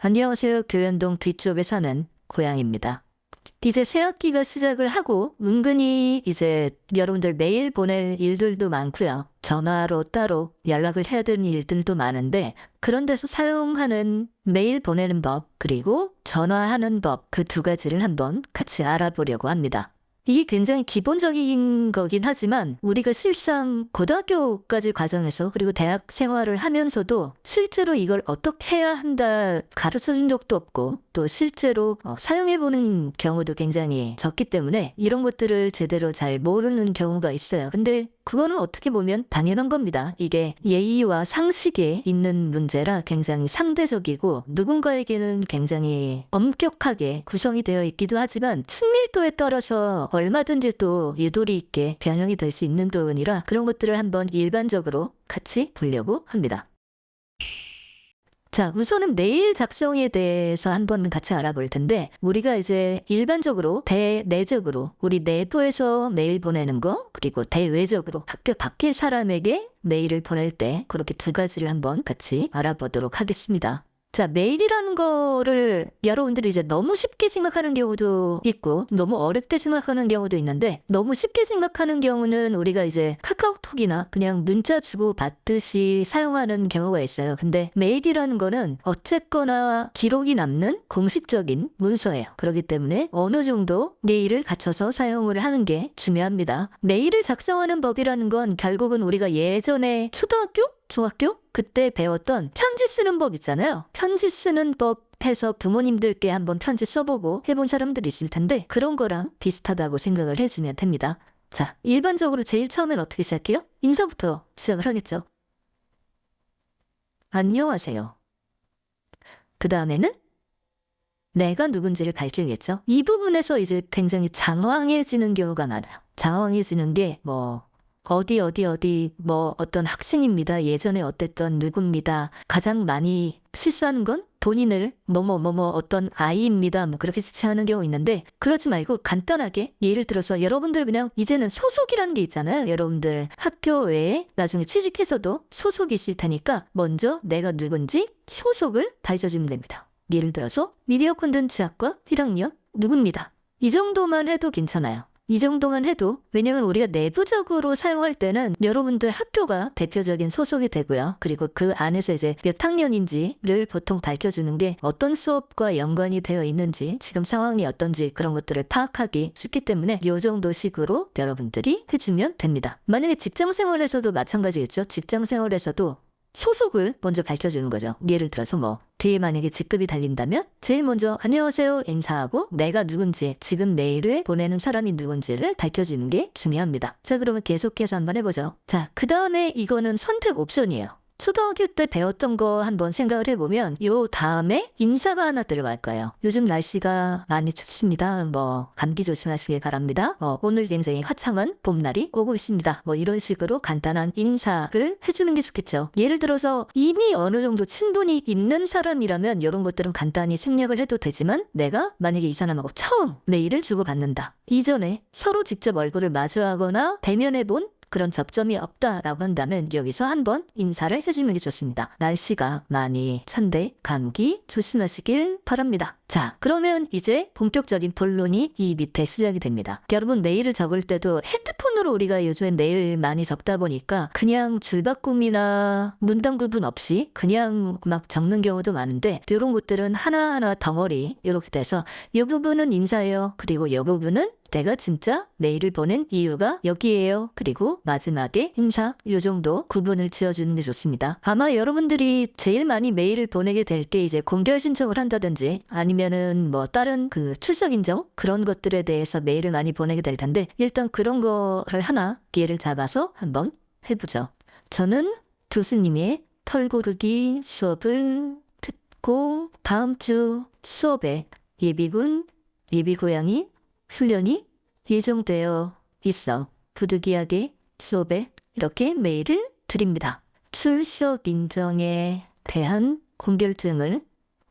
안녕하세요. 교연동 뒤쪽에 사는 고양입니다. 이제 새학기가 시작을 하고 은근히 이제 여러분들 메일 보낼 일들도 많고요. 전화로 따로 연락을 해야 되는 일들도 많은데 그런 데서 사용하는 메일 보내는 법 그리고 전화하는 법 그 두 가지를 한번 같이 알아보려고 합니다. 이게 굉장히 기본적인 거긴 하지만 우리가 실상 고등학교까지 과정에서 그리고 대학 생활을 하면서도 실제로 이걸 어떻게 해야 한다 가르쳐준 적도 없고 또 실제로 사용해보는 경우도 굉장히 적기 때문에 이런 것들을 제대로 잘 모르는 경우가 있어요. 근데 그거는 어떻게 보면 당연한 겁니다. 이게 예의와 상식에 있는 문제라 굉장히 상대적이고 누군가에게는 굉장히 엄격하게 구성이 되어 있기도 하지만 친밀도에 따라서 얼마든지 또 유도리 있게 변형이 될 수 있는 부분이라 그런 것들을 한번 일반적으로 같이 보려고 합니다. 자, 우선은 메일 작성에 대해서 한번 같이 알아볼 텐데 우리가 이제 일반적으로 대내적으로 우리 내부에서 메일 보내는 거 그리고 대외적으로 학교 밖의 사람에게 메일을 보낼 때 그렇게 두 가지를 한번 같이 알아보도록 하겠습니다. 자, 메일이라는 거를 여러분들이 이제 너무 쉽게 생각하는 경우도 있고 너무 어렵게 생각하는 경우도 있는데 너무 쉽게 생각하는 경우는 우리가 이제 카카오톡이나 그냥 문자 주고 받듯이 사용하는 경우가 있어요. 근데 메일이라는 거는 어쨌거나 기록이 남는 공식적인 문서예요. 그렇기 때문에 어느 정도 예의를 갖춰서 사용을 하는 게 중요합니다. 메일을 작성하는 법이라는 건 결국은 우리가 예전에 초등학교? 중학교? 그때 배웠던 편지 쓰는 법 있잖아요. 편지 쓰는 법 해서 부모님들께 한번 편지 써보고 해본 사람들이 있을 텐데 그런 거랑 비슷하다고 생각을 해주면 됩니다. 자, 일반적으로 제일 처음엔 어떻게 시작해요? 인사부터 시작을 하겠죠. 안녕하세요. 그 다음에는 내가 누군지를 밝히겠죠. 이 부분에서 이제 굉장히 장황해지는 경우가 많아요. 장황해지는 게 어디 어떤 학생입니다. 예전에 어땠던 누구입니다. 가장 많이 실수하는 건 본인을 어떤 아이입니다. 그렇게 지칭하는 경우 있는데 그러지 말고 간단하게 예를 들어서 여러분들 그냥 이제는 소속이라는 게 있잖아요. 여러분들 학교 외에 나중에 취직해서도 소속이실 테니까 먼저 내가 누군지 소속을 밝혀주면 됩니다. 예를 들어서 미디어 콘텐츠 학과 1학년 누구입니다. 이 정도만 해도 괜찮아요. 이 정도만 해도 왜냐면 우리가 내부적으로 사용할 때는 여러분들 학교가 대표적인 소속이 되고요. 그리고 그 안에서 이제 몇 학년인지를 보통 밝혀주는 게 어떤 수업과 연관이 되어 있는지 지금 상황이 어떤지 그런 것들을 파악하기 쉽기 때문에 이 정도 식으로 여러분들이 해주면 됩니다. 만약에 직장생활에서도 마찬가지겠죠. 직장생활에서도 소속을 먼저 밝혀주는 거죠. 예를 들어서 뒤에 만약에 직급이 달린다면 제일 먼저 안녕하세요 인사하고 내가 누군지 지금 메일을 보내는 사람이 누군지를 밝혀주는 게 중요합니다. 자, 그러면 계속해서 한번 해보죠. 자, 그 다음에 이거는 선택 옵션이에요. 초등학교 때 배웠던 거 한번 생각을 해보면 요 다음에 인사가 하나 들어갈 거예요. 요즘 날씨가 많이 춥습니다. 감기 조심하시길 바랍니다. 오늘 굉장히 화창한 봄날이 오고 있습니다. 이런 식으로 간단한 인사를 해주는 게 좋겠죠. 예를 들어서 이미 어느 정도 친분이 있는 사람이라면 이런 것들은 간단히 생략을 해도 되지만 내가 만약에 이 사람하고 처음 메일을 주고받는다. 이전에 서로 직접 얼굴을 마주하거나 대면해 본 그런 접점이 없다라고 한다면 여기서 한번 인사를 해주는 게 좋습니다. 날씨가 많이 찬데 감기 조심하시길 바랍니다. 자, 그러면 이제 본격적인 본론이 이 밑에 시작이 됩니다. 여러분 메일을 적을 때도 핸드폰으로 우리가 요즘엔 메일 많이 적다 보니까 그냥 줄바꿈이나 문단 구분 없이 그냥 막 적는 경우도 많은데 이런 것들은 하나하나 덩어리 이렇게 돼서 이 부분은 인사예요. 그리고 이 부분은 내가 진짜 메일을 보낸 이유가 여기에요. 그리고 마지막에 인사 요 정도 구분을 지어주는 게 좋습니다. 아마 여러분들이 제일 많이 메일을 보내게 될 게 이제 공결 신청을 한다든지 아니면은 다른 그 출석 인정 그런 것들에 대해서 메일을 많이 보내게 될 텐데 일단 그런 거를 하나 기회를 잡아서 한번 해보죠. 저는 교수님의 털고르기 수업을 듣고 다음 주 수업에 예비군, 예비고양이 훈련이 예정되어 있어 부득이하게 수업에 이렇게 메일을 드립니다. 출석 인정에 대한 공결증을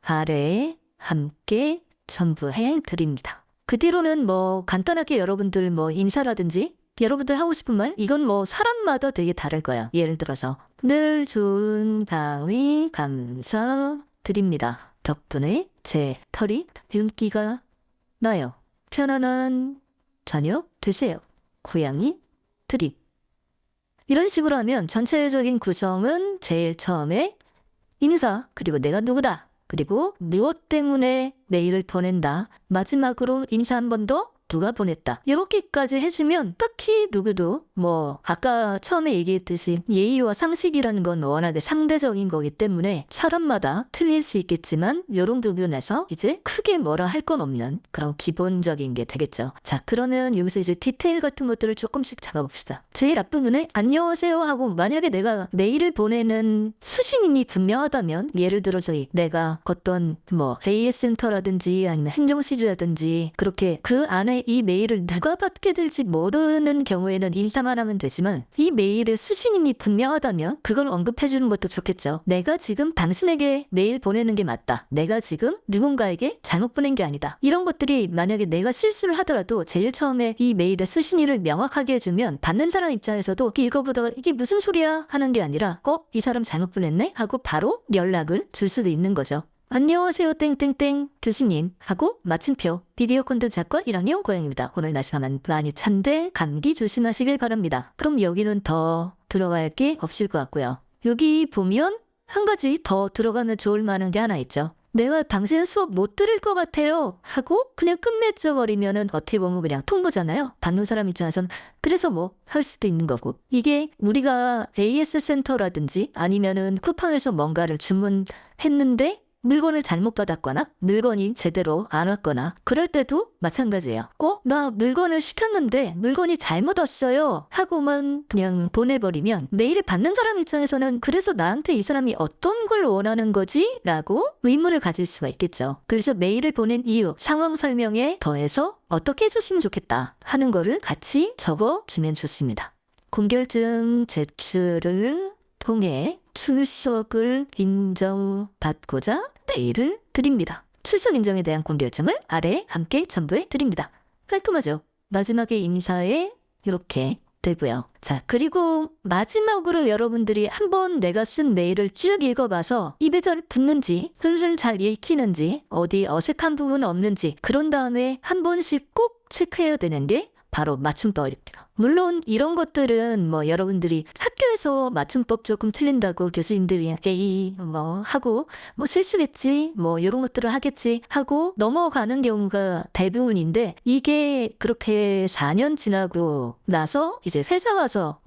아래에 함께 첨부해 드립니다. 그 뒤로는 간단하게 여러분들 인사라든지 여러분들 하고 싶은 말 이건 사람마다 되게 다를 거야. 예를 들어서 늘 좋은 강의 감사드립니다. 덕분에 제 털이 윤기가 나요. 편안한 저녁 되세요. 고양이 드립. 이런 식으로 하면 전체적인 구성은 제일 처음에 인사, 그리고 내가 누구다, 그리고 무엇 때문에 메일을 보낸다, 마지막으로 인사 한 번 더, 누가 보냈다. 이렇게까지 해주면 딱히 누구도 뭐 아까 처음에 얘기했듯이 예의와 상식이라는 건 워낙에 상대적인 거기 때문에 사람마다 틀릴 수 있겠지만 이런 부분에서 이제 크게 뭐라 할 건 없는 그런 기본적인 게 되겠죠. 자, 그러면 여기서 이제 디테일 같은 것들을 조금씩 잡아봅시다. 제일 앞부분에 안녕하세요 하고, 만약에 내가 메일을 보내는 수신인이 분명하다면, 예를 들어서 내가 어떤 뭐 AS센터라든지 아니면 행정시주라든지 그렇게 그 안에 이 메일을 누가 받게 될지 모르는 경우에는 인사만 하면 되지만, 이 메일의 수신인이 분명하다면 그걸 언급해주는 것도 좋겠죠. 내가 지금 당신에게 메일 보내는 게 맞다. 내가 지금 누군가에게 잘못 보낸 게 아니다. 이런 것들이 만약에 내가 실수를 하더라도 제일 처음에 이 메일의 수신인을 명확하게 해주면 받는 사람 입장에서도 읽어보다가 이게 무슨 소리야 하는 게 아니라 이 사람 잘못 보냈네? 하고 바로 연락을 줄 수도 있는 거죠. 안녕하세요 땡땡땡 교수님 하고 마침표 비디오 콘텐츠 작가 1학년 고양입니다. 오늘 날씨가 많이 찬데 감기 조심하시길 바랍니다. 그럼 여기는 더 들어갈 게 없을 것 같고요. 여기 보면 한 가지 더 들어가면 좋을 만한 게 하나 있죠. 내가 당신 수업 못 들을 것 같아요 하고 그냥 끝맺어버리면은 어떻게 보면 그냥 통보잖아요. 받는 사람 입장에서는 그래서 뭐 할 수도 있는 거고, 이게 우리가 AS 센터라든지 아니면은 쿠팡에서 뭔가를 주문했는데 물건을 잘못 받았거나 물건이 제대로 안 왔거나 그럴 때도 마찬가지예요. 나 물건을 시켰는데 물건이 잘못 왔어요 하고만 그냥 보내버리면 메일을 받는 사람 입장에서는 그래서 나한테 이 사람이 어떤 걸 원하는 거지? 라고 의문을 가질 수가 있겠죠. 그래서 메일을 보낸 이유, 상황 설명에 더해서 어떻게 해줬으면 좋겠다 하는 거를 같이 적어주면 좋습니다. 공결증 제출을 통해 출석을 인정받고자 메일을 드립니다. 출석 인정에 대한 공결증을 아래 함께 첨부해 드립니다. 깔끔하죠? 마지막에 인사에 이렇게 되고요. 자, 그리고 마지막으로 여러분들이 한번 내가 쓴 메일을 쭉 읽어봐서 입에 잘 붙는지, 술술 잘 읽히는지, 어디 어색한 부분 없는지, 그런 다음에 한 번씩 꼭 체크해야 되는 게 바로 맞춤법입니다. 물론 이런 것들은 뭐 여러분들이 학교에서 맞춤법 조금 틀린다고 교수님들이 에이 뭐 하고 뭐 실수겠지 뭐 이런 것들을 하겠지 하고 넘어가는 경우가 대부분인데, 이게 그렇게 4년 지나고 나서 이제 회사 와서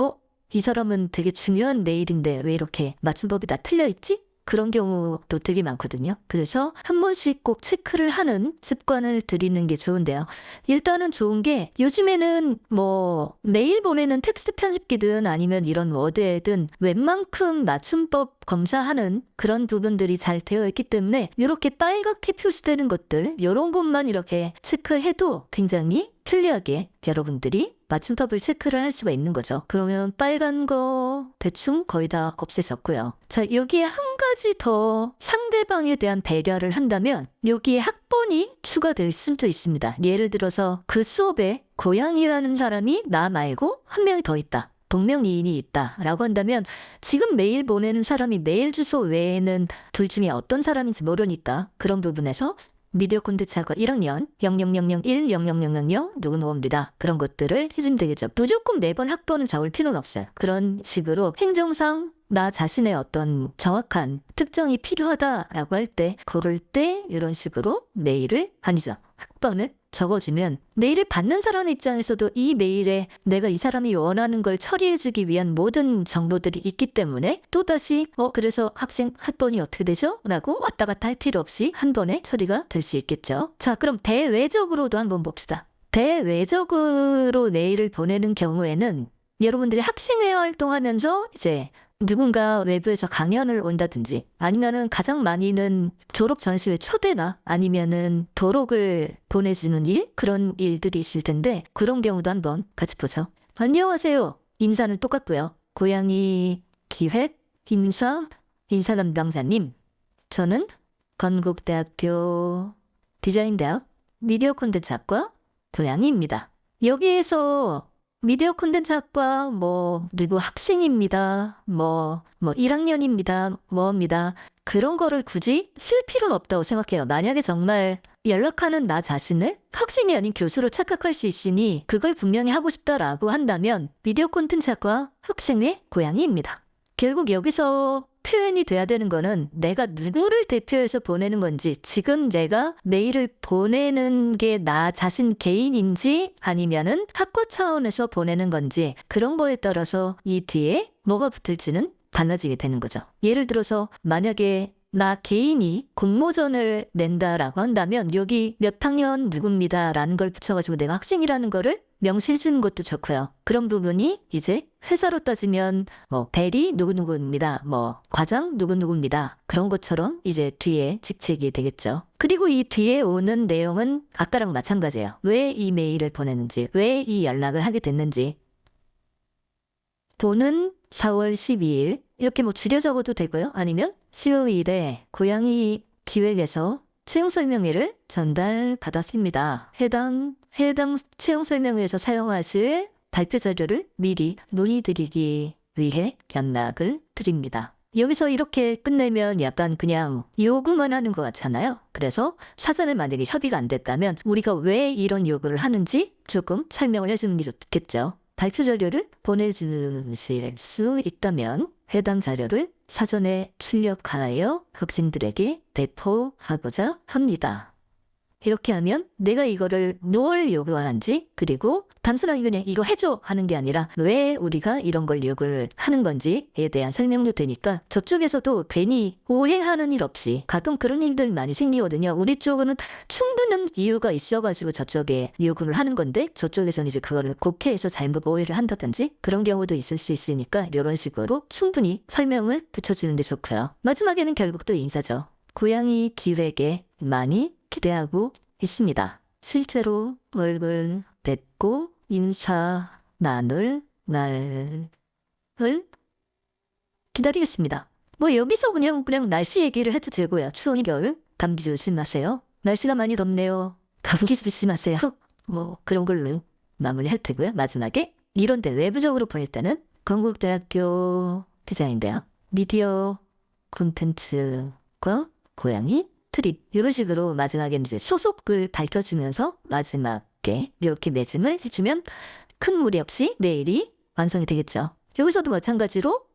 이 사람은 되게 중요한 메일인데 왜 이렇게 맞춤법이 다 틀려있지? 그런 경우도 되게 많거든요. 그래서 한 번씩 꼭 체크를 하는 습관을 들이는 게 좋은데요. 일단은 좋은 게 요즘에는 뭐 메일 보내는 텍스트 편집기든 아니면 이런 워드에든 웬만큼 맞춤법 검사하는 그런 부분들이 잘 되어 있기 때문에 이렇게 빨갛게 표시되는 것들, 이런 것만 이렇게 체크해도 굉장히 편리하게 여러분들이 맞춤법을 체크를 할 수가 있는 거죠. 그러면 빨간 거 대충 거의 다 없애졌고요. 자, 여기에 한 가지 더 상대방에 대한 배려를 한다면 여기에 학번이 추가될 수도 있습니다. 예를 들어서 그 수업에 고양이라는 사람이 나 말고 한 명이 더 있다. 동명이인이 있다라고 한다면 지금 메일 보내는 사람이 메일 주소 외에는 둘 중에 어떤 사람인지 모르니까 그런 부분에서 미디어 콘텐츠학과 1학년 0001 0000 누구 모읍니다. 그런 것들을 해주면 되겠죠. 무조건 매번 학번을 적을 필요는 없어요. 그런 식으로 행정상 나 자신의 어떤 정확한 특정이 필요하다라고 할 때, 그럴 때 이런 식으로 메일을 학번을 적어주면 메일을 받는 사람 입장에서도 이 메일에 내가 이 사람이 원하는 걸 처리해주기 위한 모든 정보들이 있기 때문에 또다시 그래서 학생 학번이 어떻게 되죠? 라고 왔다 갔다 할 필요 없이 한 번에 처리가 될 수 있겠죠. 자, 그럼 대외적으로도 한번 봅시다. 대외적으로 메일을 보내는 경우에는 여러분들이 학생회 활동하면서 이제 누군가 외부에서 강연을 온다든지 아니면은 가장 많이는 졸업 전시회 초대나 아니면은 도록을 보내주는 일, 그런 일들이 있을 텐데 그런 경우도 한번 같이 보죠. 안녕하세요. 인사는 똑같고요. 고양이 기획 인사 담당자님, 저는 건국대학교 디자인대학 미디어 콘텐츠학과 고양이입니다. 여기에서 미디어 콘텐츠학과 누구 학생입니다. 1학년입니다. 뭐입니다. 그런 거를 굳이 쓸 필요는 없다고 생각해요. 만약에 정말 연락하는 나 자신을 학생이 아닌 교수로 착각할 수 있으니 그걸 분명히 하고 싶다라고 한다면 미디어 콘텐츠학과 학생의 고양이입니다. 결국 여기서 표현이 돼야 되는 거는 내가 누구를 대표해서 보내는 건지, 지금 내가 메일을 보내는 게 나 자신 개인인지 아니면은 학과 차원에서 보내는 건지, 그런 거에 따라서 이 뒤에 뭐가 붙을지는 달라지게 되는 거죠. 예를 들어서 만약에 나 개인이 공모전을 낸다라고 한다면 여기 몇 학년 누굽니다 라는 걸 붙여가지고 내가 학생이라는 거를 명시해 주는 것도 좋고요. 그런 부분이 이제 회사로 따지면 대리 누구누구입니다. 과장 누구누구입니다. 그런 것처럼 이제 뒤에 직책이 되겠죠. 그리고 이 뒤에 오는 내용은 아까랑 마찬가지예요. 왜 이 메일을 보냈는지, 왜 이 연락을 하게 됐는지. 돈은 4월 12일 이렇게 줄여 적어도 되고요. 아니면 수요일에 고양이 기획에서 채용 설명회를 전달받았습니다. 해당 채용 설명회에서 사용하실 발표 자료를 미리 논의드리기 위해 연락을 드립니다. 여기서 이렇게 끝내면 약간 그냥 요구만 하는 것 같잖아요. 그래서 사전에 만약에 협의가 안 됐다면 우리가 왜 이런 요구를 하는지 조금 설명을 해주는 게 좋겠죠. 발표 자료를 보내주실 수 있다면 해당 자료를 사전에 출력하여 학생들에게 배포하고자 합니다. 이렇게 하면 내가 이거를 뭘 요구하는지, 그리고 단순하게 그냥 이거 해줘 하는 게 아니라 왜 우리가 이런 걸 요구를 하는 건지에 대한 설명도 되니까 저쪽에서도 괜히 오해하는 일 없이, 가끔 그런 일들 많이 생기거든요. 우리 쪽은 충분한 이유가 있어가지고 저쪽에 요구를 하는 건데 저쪽에서는 이제 그거를 곡해해서 잘못 오해를 한다든지 그런 경우도 있을 수 있으니까 이런 식으로 충분히 설명을 붙여주는 게 좋고요. 마지막에는 결국 또 인사죠. 고양이 기획에 많이 기대하고 있습니다. 실제로 얼굴 뵙고 인사 나눌 날을 기다리겠습니다. 여기서 그냥 날씨 얘기를 해도 되고요. 추운 겨울 감기 조심하세요. 날씨가 많이 덥네요. 감기 조심하세요. 그런 걸로 마무리할 테고요. 마지막에 이런데 외부적으로 보낼 때는 건국대학교 기자인데요. 미디어 콘텐츠과 고양이 트립 이런 식으로 마지막에 이제 소속을 밝혀주면서 마지막에 이렇게 매짐을 해주면 큰 무리 없이 내일이 완성이 되겠죠. 여기서도 마찬가지로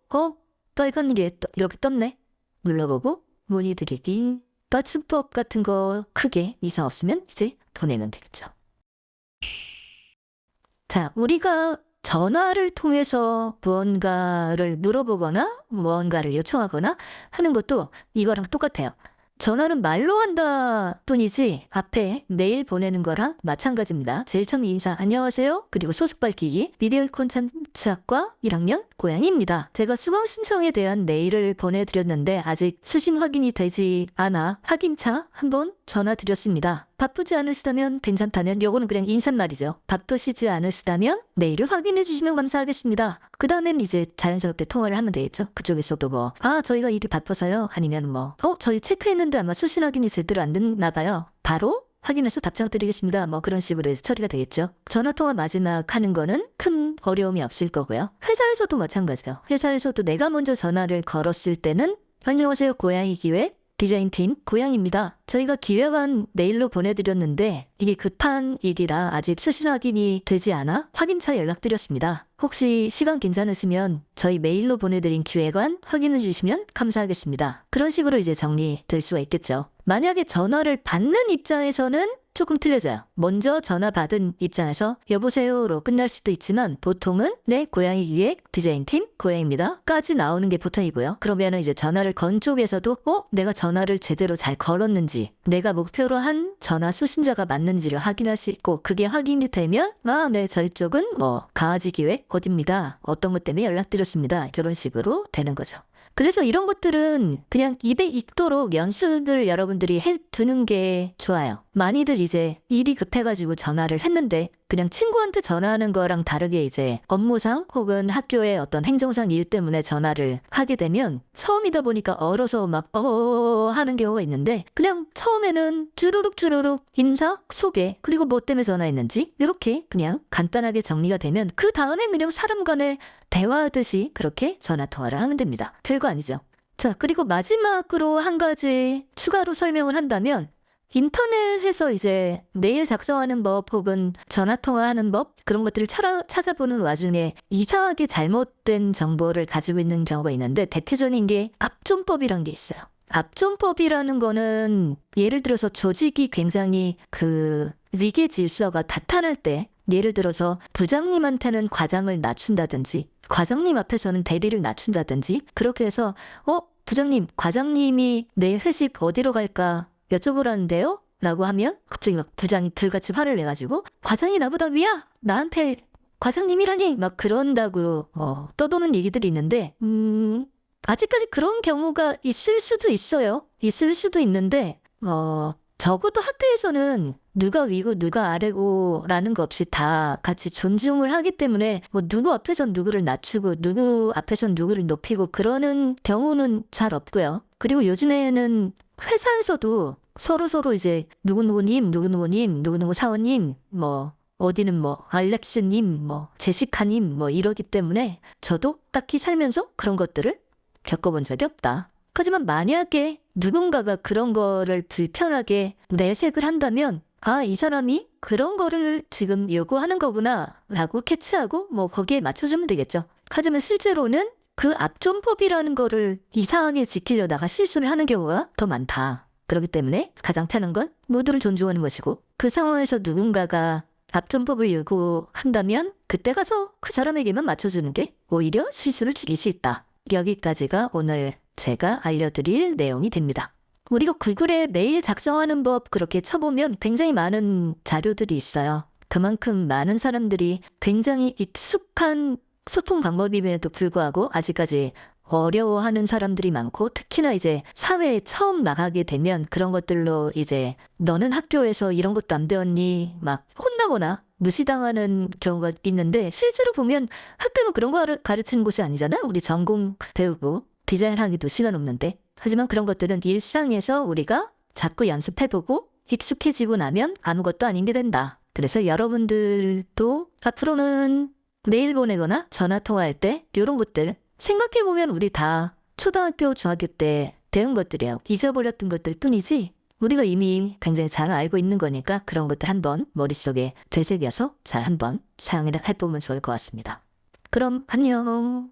빨간 게 이렇게 떴네 눌러보고 문의드리기 맞춤법 같은 거 크게 이상 없으면 이제 보내면 되겠죠. 자, 우리가 전화를 통해서 무언가를 물어보거나 무언가를 요청하거나 하는 것도 이거랑 똑같아요. 전화는 말로 한다 뿐이지 앞에 메일 보내는 거랑 마찬가지입니다. 제일 처음 인사 안녕하세요. 그리고 소속 밝히기 미디어 콘텐츠학과 1학년 고양이입니다. 제가 수강 신청에 대한 메일을 보내드렸는데 아직 수신 확인이 되지 않아 확인차 한번 전화 드렸습니다. 바쁘지 않으시다면 괜찮다면 요거는 그냥 인사말이죠. 바쁘시지 않으시다면 메일을 확인해 주시면 감사하겠습니다. 그 다음엔 이제 자연스럽게 통화를 하면 되겠죠. 그쪽에서도 저희가 일이 바빠서요. 아니면 저희 체크했는데 아마 수신 확인이 제대로 안 됐나 봐요. 바로 확인해서 답장 드리겠습니다. 그런 식으로 해서 처리가 되겠죠. 전화통화 마지막 하는 거는 큰 어려움이 없을 거고요. 회사에서도 마찬가지예요. 회사에서도 내가 먼저 전화를 걸었을 때는 안녕하세요. 고양이 기획 디자인팀 고양입니다. 저희가 기획안 메일로 보내드렸는데 이게 급한 일이라 아직 수신 확인이 되지 않아 확인차 연락드렸습니다. 혹시 시간 괜찮으시면 저희 메일로 보내드린 기획안 확인해 주시면 감사하겠습니다. 그런 식으로 이제 정리될 수가 있겠죠. 만약에 전화를 받는 입장에서는 조금 틀려져요. 먼저 전화 받은 입장에서 여보세요로 끝날 수도 있지만 보통은 네 고양이 기획 디자인팀 고양입니다 까지 나오는 게 보통이고요. 그러면은 이제 전화를 건 쪽에서도 내가 전화를 제대로 잘 걸었는지 내가 목표로 한 전화 수신자가 맞는지를 확인할 수 있고 그게 확인이 되면 네 저희 쪽은 강아지 기획 어디입니다. 어떤 것 때문에 연락드렸습니다. 이런 식으로 되는 거죠. 그래서 이런 것들은 그냥 입에 익도록 연습을 여러분들이 해두는 게 좋아요. 많이들 이제 일이 급해가지고 전화를 했는데 그냥 친구한테 전화하는 거랑 다르게 이제 업무상 혹은 학교의 어떤 행정상 이유 때문에 전화를 하게 되면 처음이다 보니까 얼어서 막 하는 경우가 있는데 그냥 처음에는 주르륵 인사, 소개, 그리고 뭐 때문에 전화했는지 이렇게 그냥 간단하게 정리가 되면 그 다음에 그냥 사람 간에 대화하듯이 그렇게 전화 통화를 하면 됩니다. 별거 아니죠. 자, 그리고 마지막으로 한 가지 추가로 설명을 한다면 인터넷에서 이제 메일 작성하는 법 혹은 전화 통화하는 법 그런 것들을 찾아보는 와중에 이상하게 잘못된 정보를 가지고 있는 경우가 있는데 대표적인 게 압존법이란 게 있어요. 압존법이라는 거는 예를 들어서 조직이 굉장히 그 위계 질서가 다탄할 때 예를 들어서 부장님한테는 과장을 낮춘다든지 과장님 앞에서는 대리를 낮춘다든지 그렇게 해서 부장님 과장님이 내일 회식 어디로 갈까 여쭤보라는데요? 라고 하면 갑자기 막 부장이 불같이 화를 내가지고 과장이 나보다 위야! 나한테 과장님이라니! 막 그런다고 떠도는 얘기들이 있는데 아직까지 그런 경우가 있을 수도 있어요. 있을 수도 있는데 적어도 학교에서는 누가 위고 누가 아래고 라는 거 없이 다 같이 존중을 하기 때문에 뭐 누구 앞에선 누구를 낮추고 누구 앞에선 누구를 높이고 그러는 경우는 잘 없고요. 그리고 요즘에는 회사에서도 서로 이제 누구누구님, 누구누구 사원님, 뭐 어디는 뭐 알렉스님, 뭐 제시카님 뭐 이러기 때문에 저도 딱히 살면서 그런 것들을 겪어본 적이 없다. 하지만 만약에 누군가가 그런 거를 불편하게 내색을 한다면 이 사람이 그런 거를 지금 요구하는 거구나 라고 캐치하고 뭐 거기에 맞춰주면 되겠죠. 하지만 실제로는 그 압존법이라는 거를 이상하게 지키려다가 실수를 하는 경우가 더 많다. 그렇기 때문에 가장 편한 건 모두를 존중하는 것이고 그 상황에서 누군가가 압존법을 요구한다면 그때 가서 그 사람에게만 맞춰주는 게 오히려 실수를 줄일 수 있다. 여기까지가 오늘 제가 알려드릴 내용이 됩니다. 우리가 구글에 메일 작성하는 법 그렇게 쳐보면 굉장히 많은 자료들이 있어요. 그만큼 많은 사람들이 굉장히 익숙한 소통 방법임에도 불구하고 아직까지 어려워하는 사람들이 많고 특히나 이제 사회에 처음 나가게 되면 그런 것들로 이제 너는 학교에서 이런 것도 안 배웠니? 막 혼나거나 무시당하는 경우가 있는데 실제로 보면 학교는 그런 거 가르치는 곳이 아니잖아. 우리 전공 배우고 디자인하기도 시간 없는데. 하지만 그런 것들은 일상에서 우리가 자꾸 연습해보고 익숙해지고 나면 아무것도 아닌 게 된다. 그래서 여러분들도 앞으로는 메일 보내거나 전화 통화할 때 이런 것들 생각해보면 우리 다 초등학교, 중학교 때 배운 것들이에요. 잊어버렸던 것들 뿐이지 우리가 이미 굉장히 잘 알고 있는 거니까 그런 것들 한번 머릿속에 되새겨서 잘 한번 사용해보면 좋을 것 같습니다. 그럼 안녕.